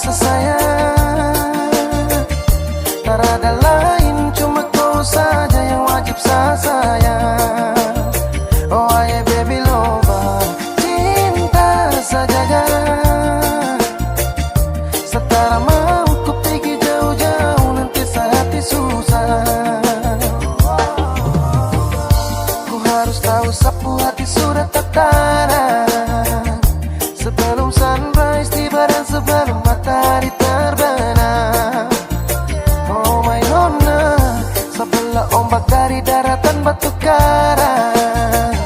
sayang, tak ada lain, cuma kau saja yang wajib saya sayang. Oh ayah baby lover, cinta saja setara mau ku pergi jauh-jauh, nanti hati susah. Ku harus tahu sapu hati sudah tertara sebelum sunrise tiba dan sebelum matahari terbenam. Oh my nona, sebelah ombak dari daratan batu karang,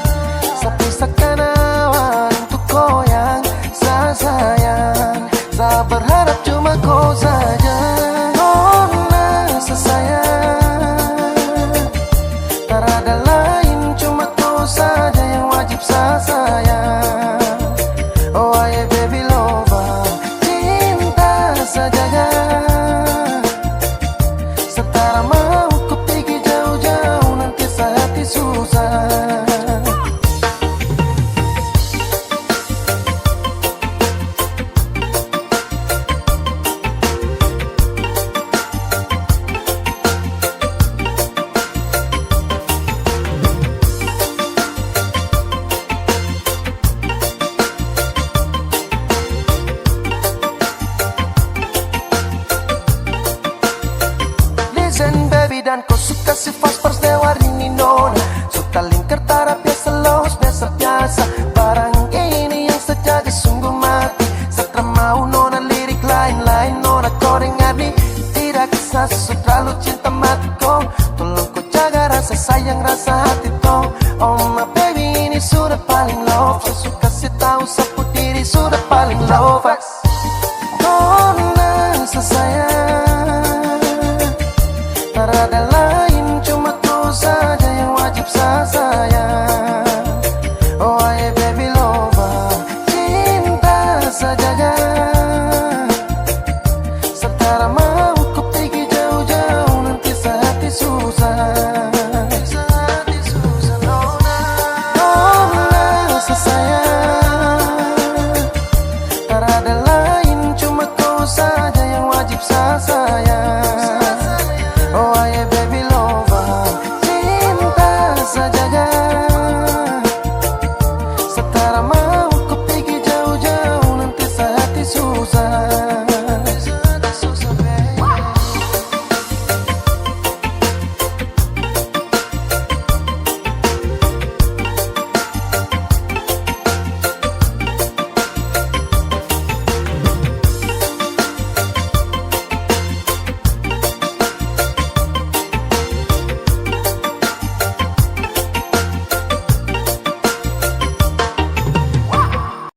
sepisakan awan untuk goyang. Saya sayang, saya berharap cuma kau saja. Nona sayang, tak ada lain, cuma kau saja yang wajib saya sayang. Oh ayah baby lover, cinta saja setara mau ku pergi jauh-jauh, nanti hati susah. Listen baby, dan kau suka si fast warni nona, suka lingkar tarap biasa los biasa barang ini yang sejati sungguh mati. Setelah mau nona lirik lain-lain, nona kau dengar nih, tidak kisah terlalu cinta mati kau. Tolong kau jaga rasa sayang, rasa hati kau. Oh my baby, ini sudah paling love, saya suka si tahu sapu diri sudah paling love. Nona sayang, tak ada